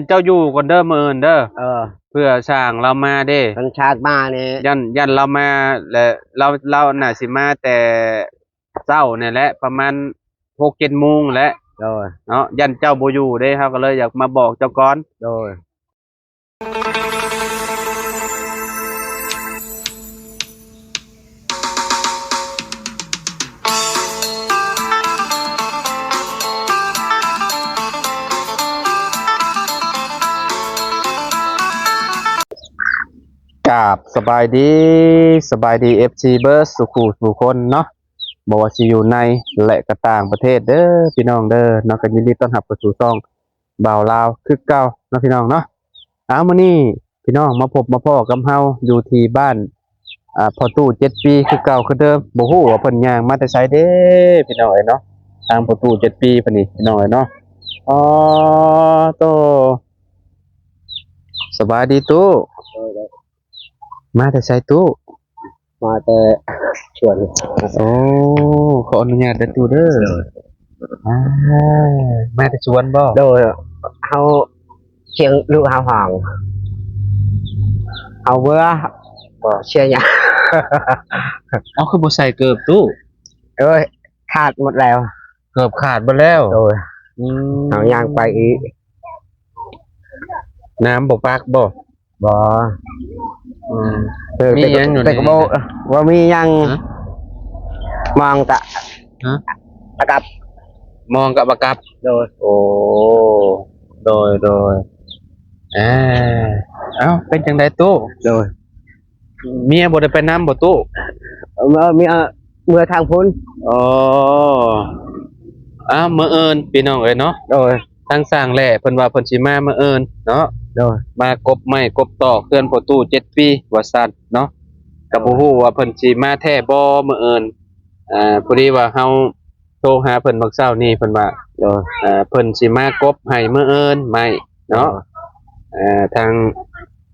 เจ้าอยู่ก่อนเด้อมื้ออื่นเด้อเพื่อสร้างเรามาเด้มันชาติมาเนี่ยยันเรามาและเราน่ะสิมาแต่เช้านี่แหละประมาณ6-7โมงแหละโดยเนาะยันเจ้าบ่อยู่เด้เฮาก็เลยอยากมาบอกเจ้าก่อนโดยกราบสบายดีFC เบิร์ดสุขุสุคนเนาะบ่ว่าสิอยู่ในและก็ต่างประเทศเด้อพี่น้องเด้อเนาะก็ยินดีต้อนรับเข้าสู่ช่องบ่าวลาวคือเก่าเนาะพี่น้องเนาะมื้อนี้พี่น้องมาพบมาพ้อกับเฮาอยู่ที่บ้านพ่อตู้7ปีคือเก่าคือเดิมบ่ฮู้ว่าเพิ่นย่างมาแต่ไสเด้พี่น้องเอ้ยเนาะทางพ่อตู้7ปีเพิ่นนี่พี่น้องเอ้ยเนาะอ๋อโตสบายดีตู้มาแต่ไสตู้มาแต่ชวนโอ้ขออนุญาตเด้อตู้เด้ออ่ามาแต่สวนบ่โดยเขาเชียงลูกหาหองเอาเบื่อเชียร์อย่างเอาคือบ่ใส่เกือบตู้ขาดหมดแล้วเกือบขาดบ่แล้วโดยเอายางไปอีกน้ำบ่ปากบ่มียังอยู่แต่ก็บ่ว่ามียังมองตะกับมองกับกับโดยโอ้โดยเอ้าเป็นจังได๋ตู้โดยเมียบ่ได้ไปน้ำบ่ตู้มีเมื่อทางพ้นอ๋อมื้ออื่นพี่น้องเอ้ยเนาะโดยทางสร้างแหล่เพิ่นว่าเพิ่นสิมามื้ออื่นเนาะโดยมากบไม้กบตอกเพื่อนพ่อตู้7ปีว่าซั่นเนาะก็บ่ฮู้ว่าเพิ่นสิมาแท้บ่มื้ออื่นพอดีว่าเฮาโทรหาเพิ่นเมื่อเช้านี้เพิ่นว่าเพิ่นสิมากบให้มื้ออื่นไม่เนาะทาง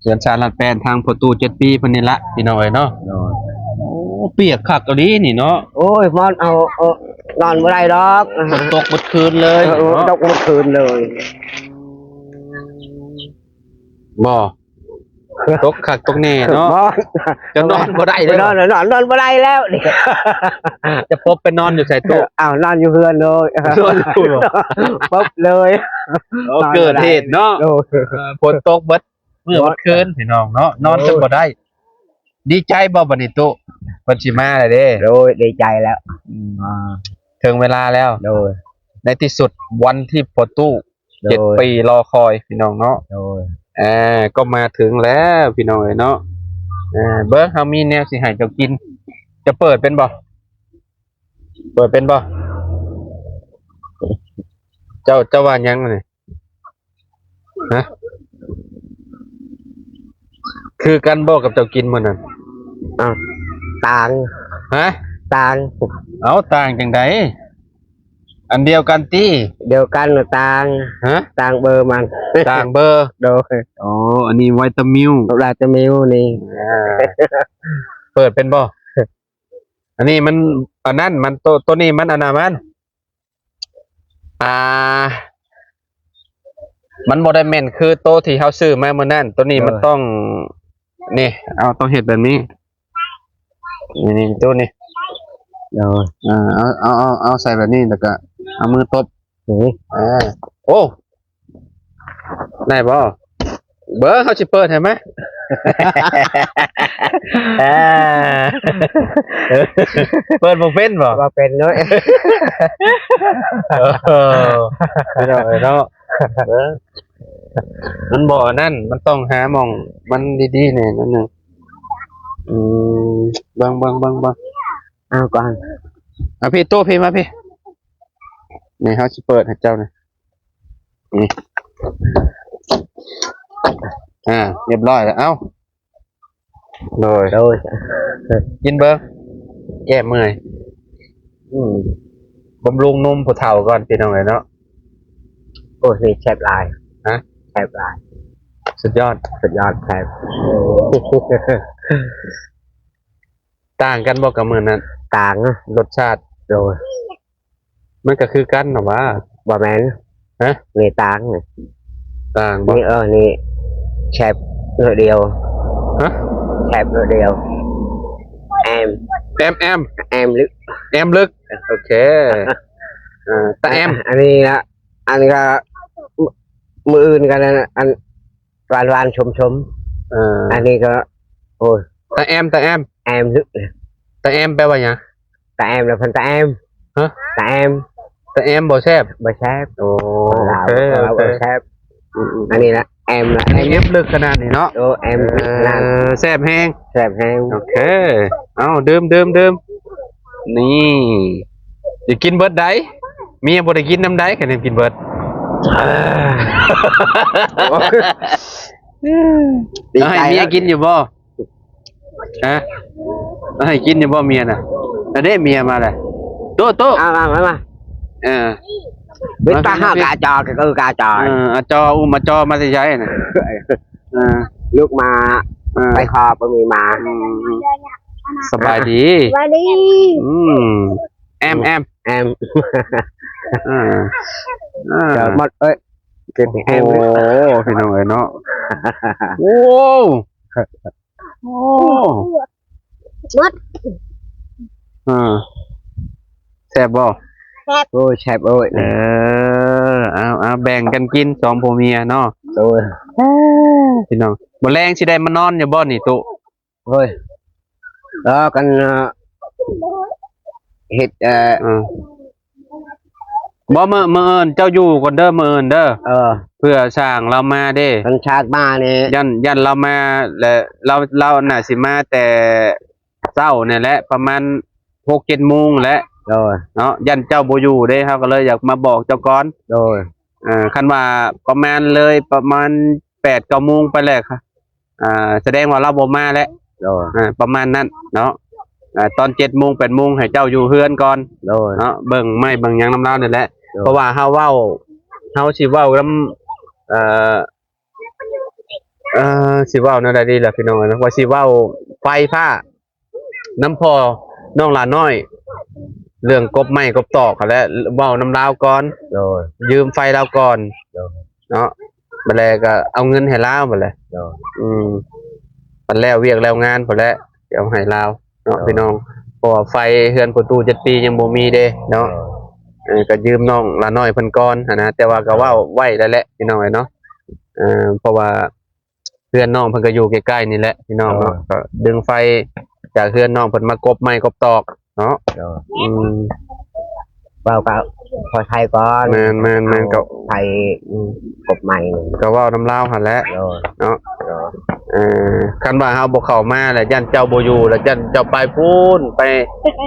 เรือนชาลาดแป้นทางพ่อตู้7ปีเพิ่นนี่ละพี่น้องเอ้ยเนาะโอ้เปียกคักกะลีนี่เนาะโอ้ยมอนเอานอนบ่ได้ดอกตกหมดคืนเลยตกหมดคืนเลยบ่ตกคักตกแน่เนาะจะนอนบ่ได้เลยนอนบ่ได้แล้วนี่จะพบไปนอนอยู่ใส่ตู้นอนอยู่เฮือนเลยปุ๊บเลยเกิดเหตุเนาะฝนตกเบิดมื้อคืนพี่น้องเนาะนอนจนบ่ได้ดีใจบ่บัดนี้ตู้เพิ่นสิมาแล้วเด้โดยดีใจแล้วถึงเวลาแล้วโดยในที่สุดวันที่พ่อตู้7ปีรอคอยพี่น้องเนาะโดยก็มาถึงแล้วพี่น้องเนาะเบิ้งเฮามีแนวสิให้เจ้ากินจะเปิดเป็นบ่เจ้าว่ายังนี่ฮะคือกันบ่กับเจ้ากินมื้อนั้นต่างฮะต่างเอาต่างจังไดอันเดียวกันติเดียวกันหรือต่างต่างเบอร์มันต่างเบอร์โดยอ๋ออันนี้วิตามิลนี่เปิดเป็นบ่อันนี้มันอันนั้นมันตัวนี้มันอันนั้นมันบ่ได้แม่นคือโตที่เฮาซื้อมามื้อนั้นตัวนี้มันต้องนี่ต้องเฮ็ดแบบนี้นี่ตัวนี้เอาใส่แบบนี้แล้วก็เอามือตบโอ้ได้บ่เบอร์เขาสิเปิดให้ไหมเปิดบ่เป็นบ่เป็นเนาะเนาะมันบ่นั่นมันต้องหาหม่องมันดีๆแน่นั่นนึงเบิ่งเอาก่อนพี่โตพี่มาพี่นี่เขาสิเปิดให้เจ้านี่เรียบร้อยแล้วเอ้าโดยกินเบิ้งแก้เมื่อยบำรุงนุ่มผู้เฒ่าก่อนพี่น้องเลยเนาะโอ้นี่แซ่บลายแซ่บลายสุดยอดแซ่บต่างกันบ่กับมื้อนั้นต่างรสชาติโดยมันก็คือกันเนาะว่าบ่แม่นนี่ต่างนี่ ต่างบ่ นี่นี่แชบตัวเดียว ฮะ แชบตัวเดียวแอม แอม แอมลึก แอมลึกโอเคตาแอม อันนี้นะอันนี้ก็มืออื่นกันนะอันวานชมอันนี้ก็โอ้ย ตาแอม แอมลึก ตาแอมแปลว่าหยัง ตาแอมแล้วพันตาแอม ฮะ ตาแอม ตาแอมบ่แซ่บ บ่แชบ โอ้ เรา โอเคโอเค บ่แชบอันนี้นะแอมนะ แอมลึกขนาดนี้เนาะ โอ้แอมนั่น แซ่บแห้ง แสบแห้ง โอเคเอาดื่มนี่อย่ากินเบิดได้เมียบ่ได้กินน้ำได้แค่นั้นกินเบิด ดี เอา ใจ ให้เมีย แล้ว กินอยู่บ่ฮะเอาให้กินอยู่บ่เมียน่ะแล้วเด้เมียมาเลยโต๊ะ มา เออ biết ta ha cà trò cái cà อา trò จออุ้มมาจอมาสิใช้น่ะเออ lúc mà ไปคอไปมีมา สบายดี สวัสดี อืมแอม em อ่า trời mất ơi cái โอ้ em พี่น้องเอ้ยเนาะโอ้โอ้ มด แซ่บบ่ ôi sẹp ơi เอาแบ่งกันกินสองผัวเมียเนาะ rồi พี่น้องบ่แรงสิได้มานอนอยู่บ่นี่ตุ thôi đó con thịt บ่มื้อเอิ้นเจ้าอยู่ก่อนเด้อมื้อเอิ้นเด้อเพื่อสร้างเรามาเด้ con sát ba này ยันเรามาและเราน่ะสิมาแต่เช้านี่แหละประมาณ 6-7 โมงแหละ rồi เนาะยันเจ้าบ่อยู่เด้เฮาก็เลยอยากมาบอกเจ้าก่อน rồi คันว่าประมาณเลยประมาณ 8-9 โมงไปแล้วค่ะแสดงว่าเราบ่มาแล้ว rồi ประมาณนั้นเนาะตอน 7 โมง 8 โมงให้เจ้าอยู่เฮือนก่อน rồi เนาะเบิ่งไม้เบิ่งหยังนำเรานี่แหละ rồi เพราะว่าเฮาสิเว้านำสิเว้าแนวใดดีล่ะพี่น้องเนาะว่าสิเว้าไฟผ้าน้ำพอน้องหลาน้อย เรื่องกบไม้กบตอกเขาแหละเว้านำลาวก่อน rồi ยืมไฟเราก่อน rồi เนาะบัดแล้วก็เอาเงินให้ลาวบัดแล้ว rồi บัดแล้วเวียกแล้วงานบัดแล้วเดี๋ยวให้ลาวเนาะพี่น้องเพราะว่าไฟเฮือนประตู7 ปียังบ่มีเด้เนาะ ก็ยืมน้องละน้อยเพิ่นก่อนหั้นนะแต่ว่าก็เว้าไว้แล้วแหละพี่น้องเนาะเพราะว่าเพื่อนน้องเพิ่นก็อยู่ใกล้ๆนี่แหละพี่น้องเนาะก็ดึงไฟจากเพื่อนน้องเพิ่นมากบไม้กบตอกเนาะ rồi อืม vào cả khỏi thay con แม่นก็ thay cục mày ก็เว้านำลาวหั่นแหละ rồi เนาะ rồi คันว่าเฮาบ่เข้ามาแล้วยันเจ้าบ่อยู่แล้วยันเจ้าไปพูนไป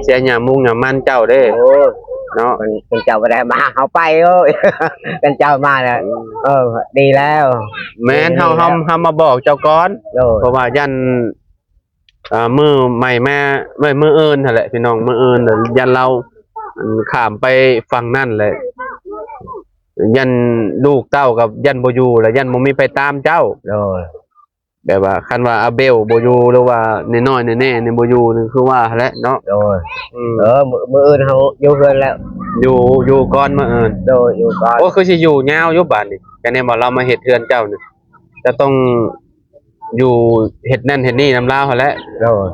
เสียหญ้ามุงหญ้ามันเจ้าเด้ ôi เนาะ con chào vào đây mà học bay ơi con chào mà là điแล้ว แม่นเฮามาบอกเจ้าก่อน rồi เพราะว่ายันมือใหม่มามืออื่นนั่นแหละพี่น้องมืออื่นยันเราข้ามไปฝั่งนั่นเลยยันลูกเต้ากับยันโบอยูแล้วยันบ่มีไปตามเจ้า rồi แบบว่าคันว่าอาเบลโบอยูหรือว่าน้อยๆแน่ๆในโบอยูนี่คือว่าแหละเนาะ rồi mưa ơn hậu vô gầnแล้ว อยู่ก่อนมืออื่น rồi vô con โอ้คือสิอยู่ยาวอยู่บาดนี่ก็แน่บ่เรามาเฮ็ดเรือนเจ้านี่จะต้องอยู่เฮ็ดนั่นเฮ็ดนี่นำลาวหั่นแหละ rồi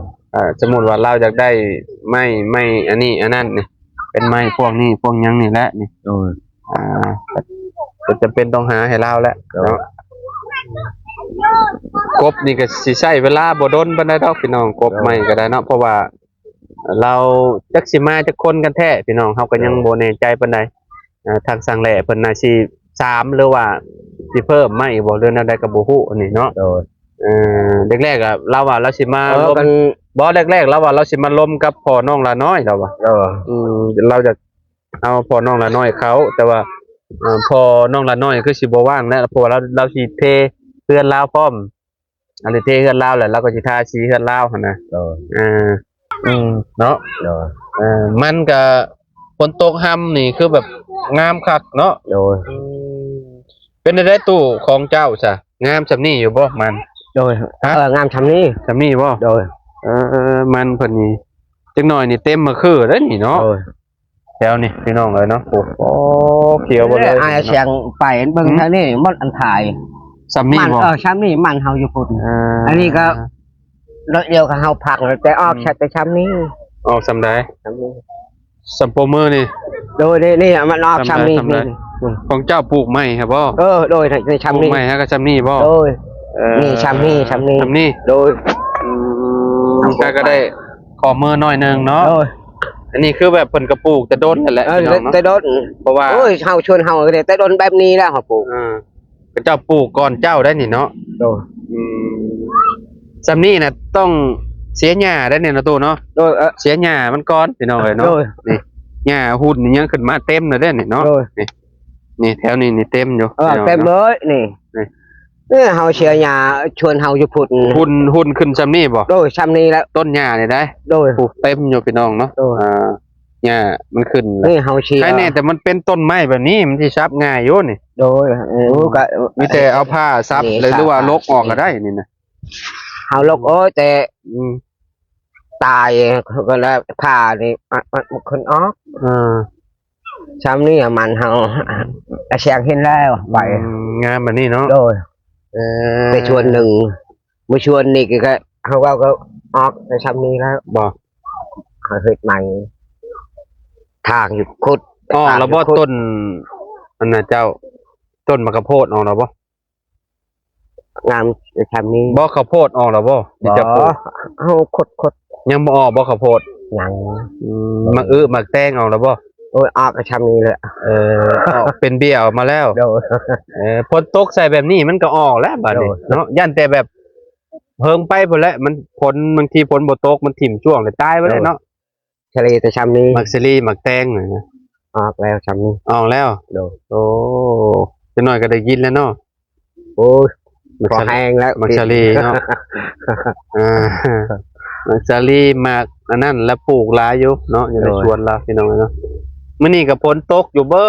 สมมุติว่าเราอยากได้ไม่อันนี้อันนั้นนี่เป็นไม้พวกนี้พวกหยังนี่แหละนี่ rồi ก็จะเป็นต้องหาให้เราแล้วเนาะกบนี่ก็สิใช้เวลาบ่ดนปานใดดอกพี่น้องกบใหม่ก็ได้เนาะเพราะว่าเราจักสิมาจักคนกันแท้พี่น้องเฮาก็ยังบ่แน่ใจปานใดทางสร้างแหล่เพิ่นน่าสิ3หรือว่าสิเพิ่มมาอีกบ่เรื่องใดก็บ่ฮู้อันนี้เนาะ rồi แรกๆอ่ะเราว่าเราสิมาลม con บ่แรกๆเราว่าเราสิมาลมกับพ่อน้องละน้อยเราว่า rồi เราจะเอาพ่อน้องละน้อยเขาแต่ว่าพ่อน้องละน้อยคือสิบ่ว่างแล้วเพราะว่าเราสิเทเพื่อนลาวพร้อมอันนี้เทเพื่อนลาวแหละเราก็สิทาสีเพื่อนลาวหั่นน่ะ rồi เนาะ rồi มันก็ฝนตกห่ำนี่คือแบบงามคักเนาะ rồi เป็นได้ตู้ของเจ้าซะงามซำนี้อยู่บ่มัน rồi ngam chấm đi ซำนี้บ่ rồi มันเพิ่นนี่จักหน่อยนี่เต็มมาคือเด้อนี่เนาะ rồi แถวนี่พี่น้องเลยเนาะโอ้เขียวหมดเลย ไอ้เสียงไปเบิ่งทางนี้มันอันถ่าย ซัมนี่ มัน บ่ ช้ำนี่มันเฮาอยู่พุ่น อั อันนี้ก็รถเดียวกับเฮาพักแต่ออกชัดแต่ช้ำนี้ ออกซัมได้ ช้ำนี้ ซัมโปรเมอร์นี่ โดยนี่มันออกช้ำนี้ ทำได้ ของเจ้าปลูกไม้ครับบ่ โดยใน ปลู ช้ำ ก นี้ ไม้ฮะก็ซัมนี่บ่ โดยนี่ช้ำนี้ ซัมนี่ โดย ก็ได้ขอมือหน่อยหนึงเนาะ โดย อันนี้คือแบบเพิ่นกระปลูกแต่โดนนั่นแหละพี่น้องเนาะ แต่โดน เพราะว่า โอ้ยเฮาชวนเฮาก็ได้แต่โดนแบบนี้แล้วเฮาปลูก ก็เจ้าปลูกก่อนเจ้าได้นี่เนาะ โดย ซัมนี่น่ะต้องเสียหญ้าได้เนี่ยเนาะตู้เนาะ โดย เสียหญ้ามันก่อนพี่น้องเอ้ยเนาะ โดย นี่หญ้าหุ่นนี่ยังขึ้นมาเต็มเลยเด้อนี่เนาะ โดย นี่แถวนี้นี่เต็มอยู่ เต็มเลยนี่ นี่ นี่เฮาเชียร์หญ้าชวนเฮาอยู่พุ่น หุ่นขึ้นซัมนี่บ่ โดยช้ำนี้แล้ว ต้นหญ้านี่ได้ โดย ปลูกเต็มอยู่พี่น้องเนาะ โอ้ หญ้ามันขึ้น นี่เฮาเชียร์ ใช่แน่แต่มันเป็นต้นไม้แบบนี้มันสิซับง่ายอยู่นี่ โดยก็ มีแต่เอาผ้าซับ นี่ เลยหรือว่า ครับ ลกออกก็ได้นี่นะ เฮาลกโอ้ยแต่ อืม ตายก็แล้วผ่านี่มันคนออก อ่า ช้ำนี่มันเฮาเสียงเห็นแล้วไป งามแบบนี้เนาะ โดยแต่ชวนหนึ่งมือชวนนี่ก็เขาก็ออกในช้ำนี้แล้ว บ่ เขาเฮ็ดใหม่ทางอยู่คุด อ๋อแล้วบ่ต้นอันน่ะเจ้าต้นมะกะโพดออกแล้วบ่ งามในช้ำนี้ บ่ข้าวโพดออกแล้วบ่ที่จะปลูก เฮาคุด ยังบ่ออกบ่ข้าวโพด ยัง มะมะแตงออกแล้วบ่ โอ้ยออกในช้ำนี้เลย ออกเป็นเบี้ยออกมาแล้ว โดย ฝนตกใส่แบบนี้มันก็ออกแล้วบัดนี้ โดย เนาะย่านแต่แบบเพิ่งไปพุ่นแหละมันฝนบางทีฝนบ่ตกมันถิ่มช่วงเลยตายไปเลยเนาะ ทะเลแต่ช้ำนี้ มักซิลีมักแตงน่ะนะ ออกแล้วช้ำนี้ ออกแล้ว โดย โอ้จะหน่อยก็ได้ยินแล้วเนาะ โอ้ย มัก พอ ซา แห้งแล้ว มักซาลีเนาะ มักซาลีมากอันนั้นแล้วปลูกหลายอยู่เนาะอยู่ในสวนเราพี่น้องเนาะมื้อนี้ก็ฝนตกอยู่เบิ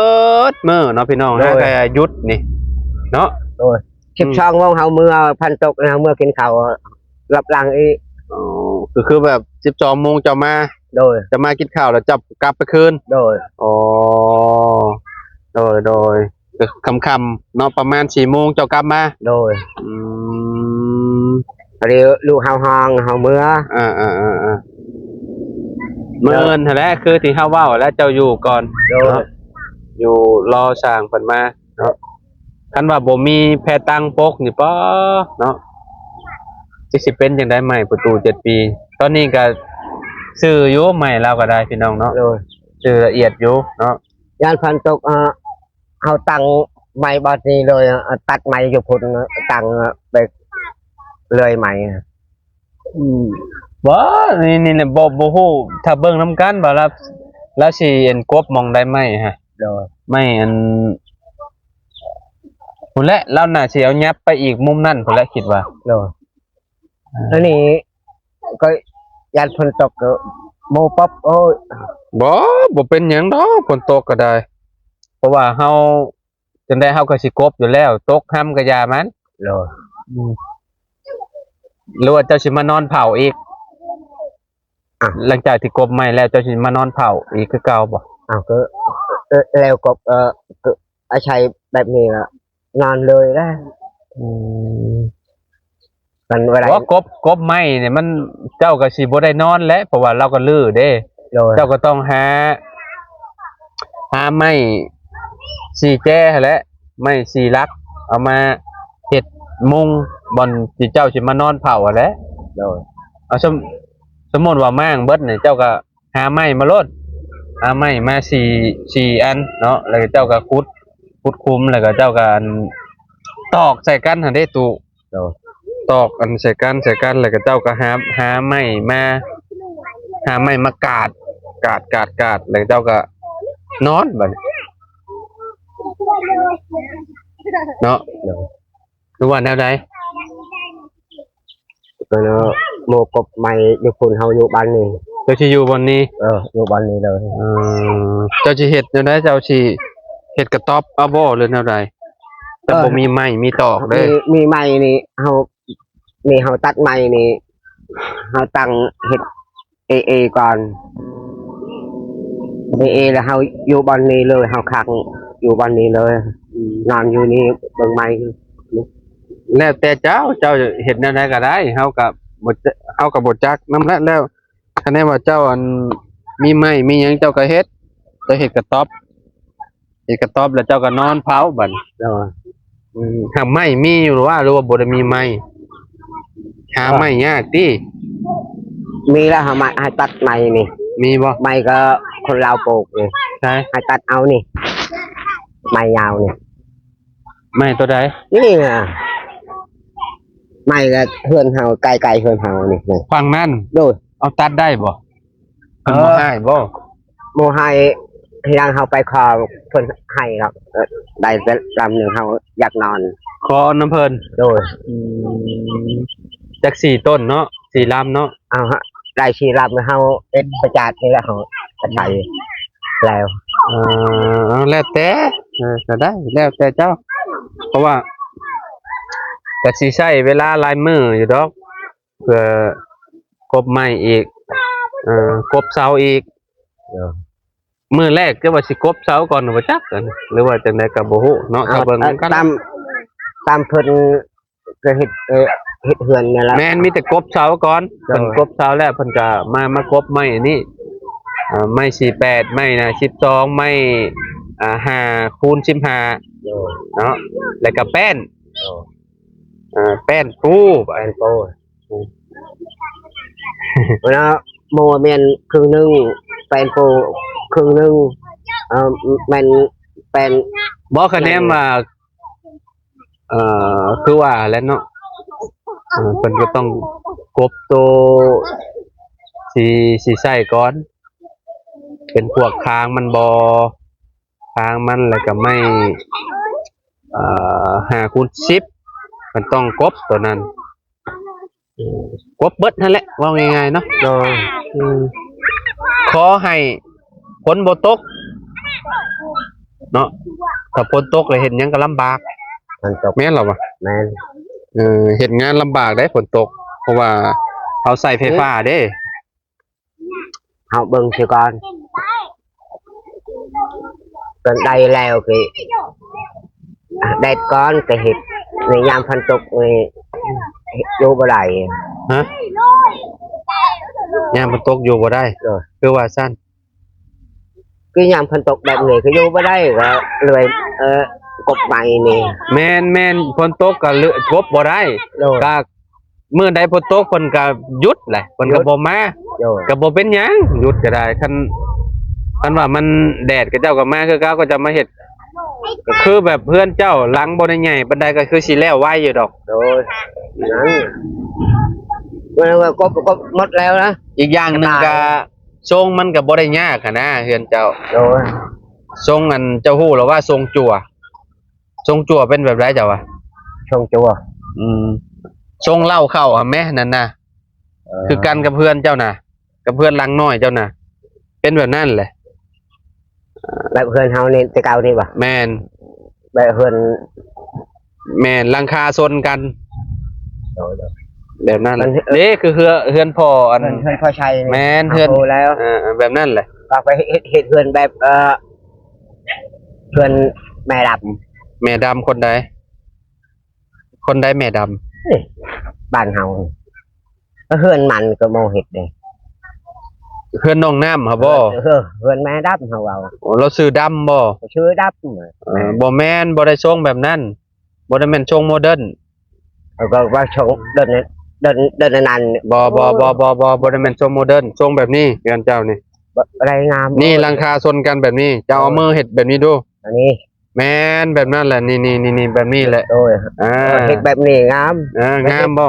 ดมื้อเนาะพี่น้องฮะก็หยุดนี่เนาะ 12 โมงเฮาเมื่อพันตกเฮาเมื่อกินข้าวรับหลังอีก อ๋อคือแบบ12 โมงจะมา โดย จะมากินข้าวแล้วจับกลับไปคืน โดย อ๋อโดยค่ำๆเนาะประมาณ4 โมงเจ้ากลับมา โดย อืม พอดีลูกเฮาห้องเฮาเมื่อ เมื่อเอินหั่นแหละคือที่เฮาเว้าแล้วเจ้าอยู่ก่อน โดย เนาะอยู่รอสร้างเพิ่นมาเนาะคันว่าบ่มีแพตังปกนี่ป้อเนาะสิเป็นจังได๋ใหม่ประตู7 ปี ตอนนี้ก็ซื้ออยู่ใหม่เราก็ได้พี่น้องเนาะ โดย ซื้อละเอียดอยู่เนาะ ยานพันตกเฮาตั้งไม้บัดนี้เลยตัดไม้อยู่พุ่นตั้งไปเลยไม้ บ่นี่แหละบ่ฮู้ถ้าเบิ่งนํกันบ่แล้วสิเอ็นกบมองได้ไหมฮะ โดย ไม่อันพุ่นแหละเราน่าสิเอายับไปอีกมุมนั่นพุ่นแหละคิดว่า โดยแล้วนี่ก็ยานพันตกโมป๊อบโอ้ย บ่เป็นหยังดอกฝนตกก็ได้ เพราะว่าเฮาจังได๋เฮาก็สิกบอยู่แล้วตกห้ำก็อย่ามัน โดย หรือว่าเจ้าสิมานอนเผาอีกหลังจากที่กบใหม่แล้วเจ้าสิมานอนเผาอีกคือเก่าบ่ อ้าวก็แล้วก็อาชัยแบบนี้ละนอนเลยได้มันเวลา ว่ากบใหม่เนี่ยมันเจ้าก็สิบ่ได้นอนแล้วเพราะว่าเราก็ลื้อเด้ โดย เจ้าก็ต้องหาไม้สี่แจ้แหละไม้สี่ลัก เอามาเฮ็ดมุงบ่อนที่เจ้าสิมานอนเผาอะแหละ โดย เอาสมมุติว่าม่างเบิดเนี่ยเจ้าก็หาไม้มาโลดหาไม้มาสี่อันเนาะแล้วก็เจ้าก็ขุดคุมแล้วก็เจ้าก็อันตอกใส่กันหั่นเด้ตู่ โดย ตอกอันใส่กันแล้วก็เจ้าก็หาไม้มากาดแล้วเจ้าก็นอนบัดนี้เนาะรู้ว่าแนวใด ก็เนาะโมกบใหม่อยู่พุ่นเฮาอยู่บ้านนี่ เจ้าสิอยู่บนนี้ อยู่บ้านนี้เลย เจ้าสิเฮ็ดแนวใดเจ้าสิเฮ็ดกระต๊อบเอาบ่หรือแนวใดแต่บ่มีไม้มีตอกเด้อ มีไม้นี่เฮาตัดไม้นี่เฮาตั้งเฮ็ดเอก่อน นี่แล้วเฮาอยู่บ้านนี้เลยเฮาคักอยู่บ้านนี้เลยนอนอยู่นี่เบิ่งไม้ แล้วแต่เจ้าเฮ็ดแนวใดก็ได้เฮากับบ่จักนำแล้วคะแนนว่าเจ้าอันมีไม้มีหยังเจ้าก็เฮ็ดเจ้าเฮ็ดกระต๊อบแล้วเจ้าก็นอนเผาบัด เนาะ หาไม้มีอยู่หรือว่าบ่ได้มีไม้หาไม้ยากติ มีแล้วเฮามาให้ตัดไม้นี่ มีบ่ ไม้ก็คนลาวปลูกนี่ ใช่ ให้ตัดเอานี่ไม้ยาวนี่ ไม้ตัวใด นี่อ่ะไม้ก็เฮือนเฮาไกลๆเฮือนเฮานี่นี่ ฝั่งนั้น ดู เอาตัดได้บ่เพิ่นบ่ให้บ่ โมให้ทางเฮาไปขอเพิ่นให้ครับได้แต่ลำหนึงเฮาอยากนอน ขอน้ำเพิ่น โดย จัก4ต้นเนาะ4ลำเนาะ เอาฮะได้ชีรับเฮาเอ็ดประจาดนี่แหละเฮาจะใส่แล้ว แล้วแต่ก็ได้แล้วแต่เจ้า เพราะว่าก็สิใช้เวลาหลายมื้ออยู่ดอกเพื่อกบไม้อีกกบเสาอีก มื้อแรกก็ว่าสิกบเสาก่อนบ่จักกันหรือว่าจังได๋ก็บ่ฮู้เนาะถ้าเบิ่งกัน ตามเพิ่นก็เฮ็ดเฮือนนี่ล่ะ แม่นมีแต่กบเสาก่อนเพิ่นกบเสาแล้วเพิ่นก็มากบไม้อันนี้ไม้48ไม้น่ะ12ไม้5คูณ15เนาะแล้วก็แป้นแป้นปู แอนโปแล้วโมเมนครึ่งหนึงแปนโปครึ่งหนึงแม่นแปน บ่คะแนนว่าคือว่าแล้วเนาะเพิ่นก็ต้องกบโตสิใส่ก่อน เป็นพวกคางมันบ่คางมันแล้วก็ไม่5คูณ10มันต้องกบตัวนั้นกบเบิดนั่นแหละว่าง่ายๆเนาะขอให้ฝนบ่ตกเนาะถ้าฝนตกแล้วเฮ็ดหยังก็ลำบาก มันตก แม่นเหรอวะ แม่น เฮ็ดงานลำบากได้ฝนตก เพราะว่าเขาใส่ไฟฟ้าเด้ เฮาเบิ่งซิก่อนจนได้แล้วคือได้ก่อนก็เฮ็ดในยามฝนตกนี่อยู่บ่ได้ ฮะยามฝนตกอยู่บ่ได้คือว่าซั่น คือยามฝนตกแบบนี้คืออยู่บ่ได้ก็เลยกบใหม่นี่ แม่นฝนตกก็กบบ่ได้ โดย ก็มื้อใดฝนตกเพิ่นก็หยุดแหละเพิ่นก็บ่มา โดย ก็บ่เป็นหยังหยุดก็ได้คันว่ามันแดดก็เจ้าก็มาคือเก่าก็จะมาเฮ็ดก็คือแบบเพื่อนเจ้าหลังบ่ได้ใหญ่ปานใดก็คือสิแล้วไวอยู่ดอก โดยนั้นมันก็กบหมดแล้วนะ อีกอย่างหนึงก็ทรงมันก็บ่ได้ยากหันนะเฮือนเจ้า โดย ทรงอันเจ้าฮู้หรือว่าทรงจั่วเป็นแบบไรเจ้าวะ ชงจัว ทรงเล่าเข้าอ่ะแม่นั่นน่ะคือกันกับเพื่อนเจ้าน่ะกับเพื่อนหลังน้อยเจ้าน่ะเป็นแบบนั้นแหละ แบบเพื่อนเฮานี่แต่เก่านี่บ่ แม่น แบบเพื่อน หลังคาซนกัน โดย แบบนั้นแหละเด้คือเฮือนพ่ออัน เพื่อนพ่อชัย แม่นเฮือน าแล้ว แบบนั้นแหละ ก็ไปเฮ็ดเพื่อนแบบเพื่อนแม่ดับ แม่ดำคนใดแม่ดำ นี่บ้านเฮาเพื่อนมันก็โมเฮ็ดเด้ เพื่อนน้องน้ำครับบ่ เพื่อนแม่ดับเฮาเอา เราซื้อดำบ่ ชื่อดับ บ่แม่นบ่ได้ทรงแบบนั้นบ่ได้แม่นทรงโมเดิร์น ก็ว่าชงเดินนาน บ่ได้แม่นทรงโมเดิร์นทรงแบบนี้เฮือนเจ้านี่ อะไรงาม นี่หลังคาซนกันแบบนี้เจ้าเอามือเฮ็ดแบบนี้ดู อันนี้ แม่นแบบนั้นแหละนี่แบบนี้แหละ โดยเฮ็ดแบบนี้งาม งามบ่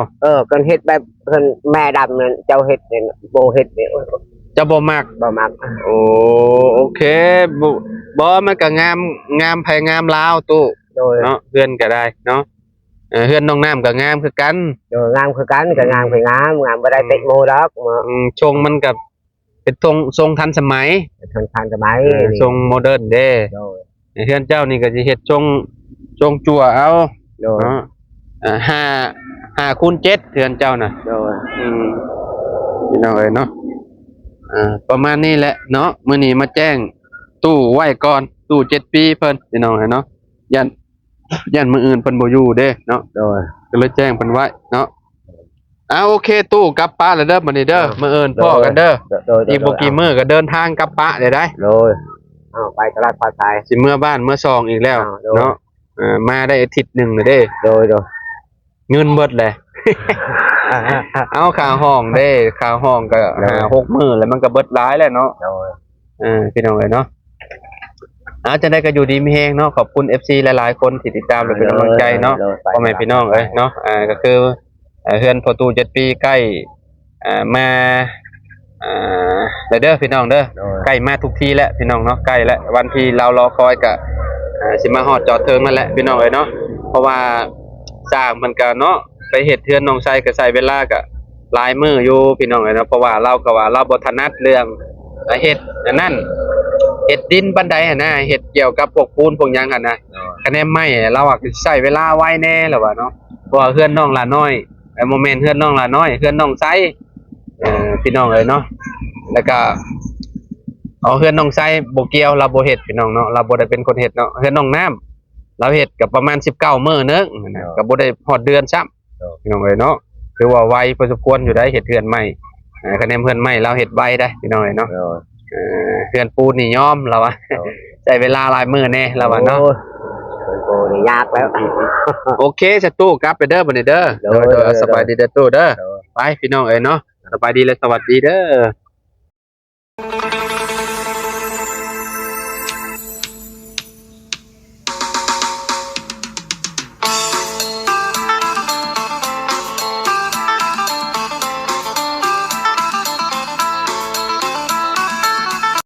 กันเฮ็ดแบบเพิ่นแม่ดำนั่นเจ้าเฮ็ดนี่โบเฮ็ดนี่ เจ้าบ่มัก บ่มัก โอเคบ่มันก็งามไผงามลาวตู้ โดย เนาะเฮือนก็ได้เนาะเฮือนน้องน้ำก็งามคือกัน โดยงามคือกันก็งามคืองามบ่ได้เตะโมดอก ชงมันก็เป็นทรงทันสมัย ทันสมัย ทรงโมเดิร์นเด้ โดย เฮือนเจ้านี่ก็สิเฮ็ดทรงจั่วเอา โดย เนาะ5คูณ7เฮือนเจ้าน่ะ โดย พี่น้องเอ้ยเนาะ ประมาณนี้แหละเนาะมื้อนี้มาแจ้งตู้ไว้ก่อนตู้7ปีเพิ่นพี่น้องเนาะยันมื้ออื่นเพิ่นบ่อยู่เด้เนาะ โดย ก็เลยแจ้งเพิ่นไว้เนาะโอเคตู้กลับป้านแล้วเด้อมื้อนี้เด้อมื้ออื่นพ้อกันเด้อ โดย อีกบ่กี่มื้อก็เดินทางกลับป้าได้ โดยไปตลาดปลาไทย สิเมื่อบ้านเมื่อซองอีกแล้ว โดย เนาะมาได้อาทิตย์หนึงเลยเด้ โดย เงินเบิดเลย เอาค่าห้องเด้ค่าห้องก็5-6 มื้อแล้วมันก็เบิดหลายแล้วเนาะ โดย พี่น้องเอ้ยเนาะจะได้ก็อยู่ดีมีแฮงเนาะขอบคุณ FC หลายๆคนที่ติดตามและเป็นกำลังใจเนาะพ่อแม่พี่น้องเอ้ยเนาะก็คือเฮือนประตู7ปีใกล้มาเด้อพี่น้องเด้อใกล้มาทุกทีแล้วพี่น้องเนาะใกล้แล้ววันที่เรารอคอยก็สิมาฮอดจอดเทิงนั่นแหละพี่น้องเอ้ยเนาะเพราะว่าสร้างมันก็เนาะไปเฮ็ดเทือนน้องชายก็ใช้เวลาก็หลายมื้ออยู่พี่น้องเอ้ยเนาะเพราะว่าเราก็ว่าเราบ่ถนัดเรื่องเฮ็ดอันนั้นเฮ็ดดินบันไดหั่นนะเฮ็ดเกี่ยวกับพวกปูนพวกหยังหั่นนะคะแนนไม้เราอ่ะใช้เวลาไวแน่แล้วว่าเนาะเพราะว่าเฮือนน้องหลาน้อยโมเมนต์เฮือนน้องหลาน้อยเฮือนน้องไซพี่น้องเอ้ยเนาะแล้วก็เอาเฮือนน้องไซบ่เกี่ยวเราบ่เฮ็ดพี่น้องเนาะเราบ่ได้เป็นคนเฮ็ดเนาะเฮือนน้องน้ำเราเฮ็ดก็ประมาณ19มื้อนึงนะก็บ่ได้ฮอดเดือนซ้ำพี่น้องเอ้ยเนาะถือว่าไวพอสมควรอยู่ได้เฮ็ดเฮือนใหม่คะแนนเฮือนใหม่เราเฮ็ดไวได้พี่น้องเอ้ยเนาะเฮือนปูนนี่ยอมเราว่าใช้เวลาหลายมื้อแน่เราว่าเนาะโอ้ยยากแล้ว โอเคจะตู้กลับไปเด้อบัดนี้เด้อโดยสบายดีเด้อตู้เด้อไปพี่น้องเอ้ยเนาะสบายดีและสวัสดีเด้อ